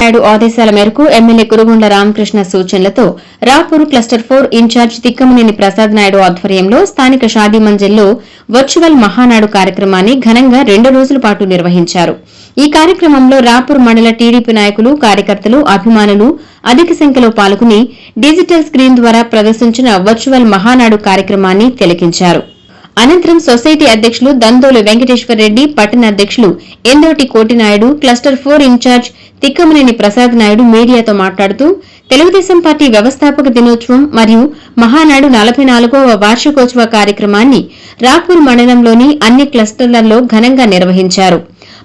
నాయుడు ఆదేశాల మేరకు ఎమ్మెల్యే కురుగుండ్ల రామకృష్ణ సూచనలతో రాపూర్ క్లస్టర్ 4 ఇన్ఛార్జ్ తిక్కమనేని ప్రసాద్ నాయుడు ఆధ్వర్యంలో స్థానిక షాదీ మంజిల్లో వర్చువల్ మహానాడు కార్యక్రమాన్ని ఘనంగా 2 రోజుల పాటు నిర్వహించారు. ఈ కార్యక్రమంలో రాపూర్ మండల టీడీపీ నాయకులు, కార్యకర్తలు, అభిమానులు అధిక సంఖ్యలో పాల్గొని డిజిటల్ స్క్రీన్ ద్వారా ప్రదర్శించిన వర్చువల్ మహానాడు కార్యక్రమాన్ని తిలకించారు. అనంతరం సొసైటీ అధ్యక్షులు దందోలు వెంకటేశ్వరరెడ్డి, పట్టణ అధ్యక్షులు ఎందోటి కోటినాయుడు, క్లస్టర్ 4 ఇన్ఛార్జ్ తిక్కమనేని ప్రసాద్ నాయుడు మీడియాతో మాట్లాడుతూ తెలుగుదేశం పార్టీ వ్యవస్థాపక దినోత్సవం మరియు మహానాడు 44వ వార్షికోత్సవ కార్యక్రమాన్ని రాపూర్ మండలంలోని అన్ని క్లస్టర్లలో ఘనంగా నిర్వహించారు.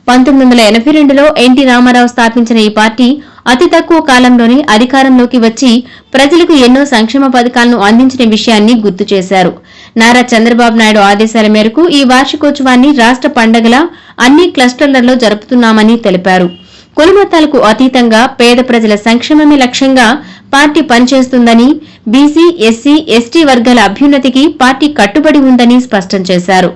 1982లో ఎన్టీ రామారావు స్థాపించిన ఈ పార్టీ అతి తక్కువ కాలంలోనే అధికారంలోకి వచ్చి ప్రజలకు ఎన్నో సంక్షేమ పథకాలను అందించిన విషయాన్ని గుర్తు చేశారు. నారా చంద్రబాబు నాయుడు ఆదేశాల మేరకు ఈ వార్షికోత్సవాన్ని రాష్ట్ర పండగలా అన్ని క్లస్టర్లలో జరుపుతున్నామని తెలిపారు. కులమతాలకు అతీతంగా పేద ప్రజల సంక్షేమమే లక్ష్యంగా పార్టీ పనిచేస్తుందని, బీసీ, ఎస్సీ, ఎస్టీ వర్గాల అభ్యున్నతికి పార్టీ కట్టుబడి ఉందని స్పష్టం చేశారు.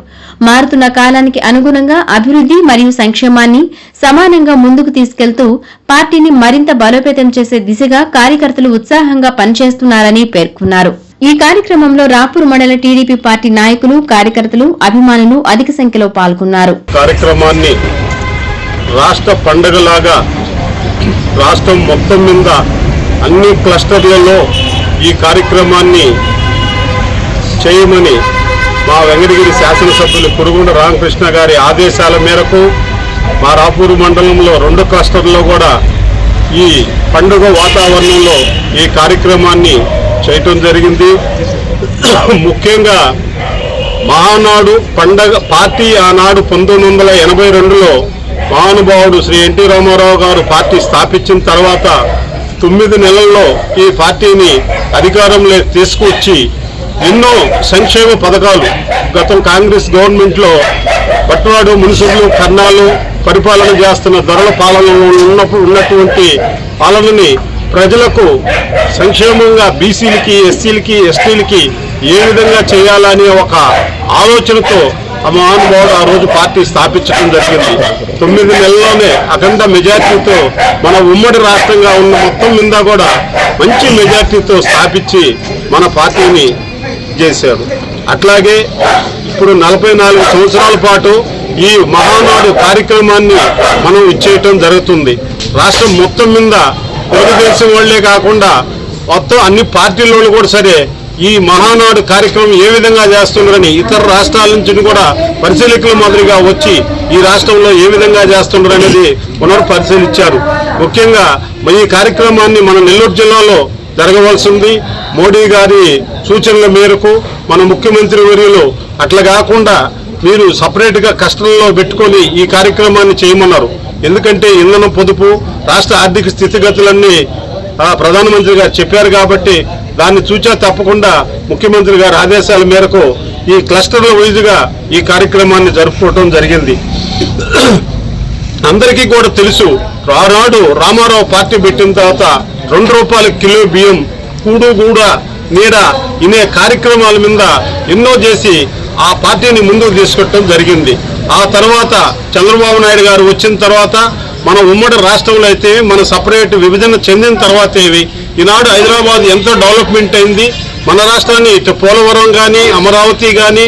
మారుతున్న కాలానికి అనుగుణంగా అభివృద్ది మరియు సంక్షేమాన్ని సమానంగా ముందుకు తీసుకెళ్తూ పార్టీని మరింత బలోపేతం చేసే దిశగా కార్యకర్తలు ఉత్సాహంగా పనిచేస్తున్నారని పేర్కొన్నారు. ఈ కార్యక్రమంలో రాపూర్ మండల టీడీపీ పార్టీ నాయకులు, కార్యకర్తలు, అభిమానులు అధిక సంఖ్యలో పాల్గొన్నారు. కార్యక్రమాన్ని రాష్ట్ర పండుగలాగా రాష్ట్రం మొత్తం మీద అన్ని క్లస్టర్లలో ఈ కార్యక్రమాన్ని చేయమని మా వెంకటగిరి శాసనసభ్యులు కురుగుండ్ల రామకృష్ణ గారి ఆదేశాల మేరకు మా రాపూరు మండలంలో 2 క్లస్టర్లలో కూడా ఈ పండుగ వాతావరణంలో ఈ కార్యక్రమాన్ని చేయటం జరిగింది. ముఖ్యంగా మహానాడు పండగ పార్టీ ఆనాడు 1982లో మహానుభావుడు శ్రీ ఎన్టీ రామారావు గారు పార్టీ స్థాపించిన తర్వాత 9 నెలల్లో ఈ పార్టీని అధికారంలో తీసుకొచ్చి ఎన్నో సంక్షేమ పథకాలు గతం కాంగ్రెస్ గవర్నమెంట్లో పట్టువాడు మున్సిపల్ కర్ణాలు పరిపాలన చేస్తున్న దొరల పాలనలో ఉన్నటువంటి పాలనని ప్రజలకు సంక్షేమంగా బీసీలకి, ఎస్సీలకి, ఎస్టీలకి ఏ విధంగా చేయాలనే ఒక ఆలోచనతో మహానుభావుడు ఆ రోజు పార్టీ స్థాపించడం జరిగింది. 9 నెలల్లోనే అఖండ మెజార్టీతో మన ఉమ్మడి రాష్ట్రంగా ఉన్న మొత్తం మీద కూడా మంచి మెజార్టీతో స్థాపించి మన పార్టీని చేశారు. అట్లాగే ఇప్పుడు 44 సంవత్సరాల పాటు ఈ మహానాడు కార్యక్రమాన్ని మనం ఇచ్చేయటం జరుగుతుంది. రాష్ట్రం మొత్తం మీద తెలుగుదేశం వాళ్లే కాకుండా మొత్తం అన్ని పార్టీల కూడా సరే ఈ మహానాడు కార్యక్రమం ఏ విధంగా చేస్తున్నారని ఇతర రాష్ట్రాల నుంచి కూడా పరిశీలకుల మాదిరిగా వచ్చి ఈ రాష్ట్రంలో ఏ విధంగా చేస్తున్నారనేది పునర్పరిశీలించారు. ముఖ్యంగా ఈ కార్యక్రమాన్ని మన నెల్లూరు జిల్లాలో జరగవలసింది. మోడీ గారి సూచనల మేరకు మన ముఖ్యమంత్రి వర్యులు అట్లా కాకుండా మీరు సపరేట్గా కష్టంలో పెట్టుకొని ఈ కార్యక్రమాన్ని చేయమన్నారు. ఎందుకంటే ఇంధనం పొదుపు, రాష్ట్ర ఆర్థిక స్థితిగతులన్నీ ప్రధానమంత్రి గారు చెప్పారు కాబట్టి దాన్ని చూచా తప్పకుండా ముఖ్యమంత్రి గారి ఆదేశాల మేరకు ఈ క్లస్టర్ల వైజ్గా ఈ కార్యక్రమాన్ని జరుపుకోవడం జరిగింది. అందరికీ కూడా తెలుసు, ఆనాడు రామారావు పార్టీ పెట్టిన తర్వాత 2 రూపాయల కిలో బియ్యం, కూడు గూడ నీడ ఇనే కార్యక్రమాల మీద ఎన్నో చేసి ఆ పార్టీని ముందుకు తీసుకెట్టడం జరిగింది. ఆ తర్వాత చంద్రబాబు నాయుడు గారు వచ్చిన తర్వాత మన ఉమ్మడి రాష్ట్రంలో అయితే మన సపరేట్ విభజన చెందిన తర్వాత ఈనాడు హైదరాబాద్ ఎంతో డెవలప్మెంట్ అయింది. మన రాష్ట్రాన్ని ఇటు పోలవరం కానీ, అమరావతి కానీ,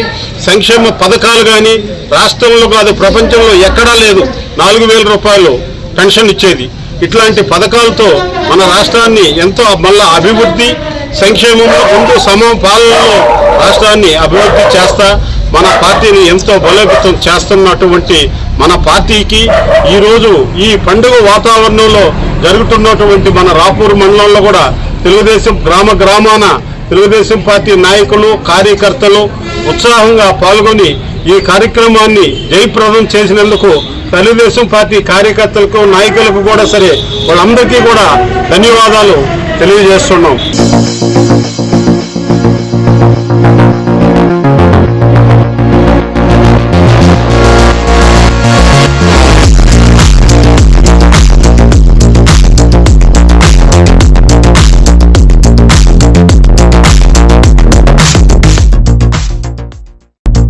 సంక్షేమ పథకాలు కానీ రాష్ట్రంలో కాదు ప్రపంచంలో ఎక్కడా లేదు. 4,000 రూపాయలు పెన్షన్ ఇచ్చేది. ఇట్లాంటి పథకాలతో మన రాష్ట్రాన్ని ఎంతో మళ్ళా అభివృద్ధి, సంక్షేమంలో ముందు సమపాలనలో రాష్ట్రాన్ని అభివృద్ధి చేస్తా మన పార్టీని ఎంతో బలోపేతం చేస్తున్నటువంటి మన పార్టీకి ఈరోజు ఈ పండుగ వాతావరణంలో జరుగుతున్నటువంటి మన రాపూర్ మండలంలో కూడా తెలుగుదేశం గ్రామాన తెలుగుదేశం పార్టీ నాయకులు, కార్యకర్తలు ఉత్సాహంగా పాల్గొని ఈ కార్యక్రమాన్ని జయప్రదం చేసినందుకు తెలుగుదేశం పార్టీ కార్యకర్తలకు, నాయకులకు కూడా సరే వాళ్ళందరికీ కూడా ధన్యవాదాలు తెలియజేస్తున్నాం.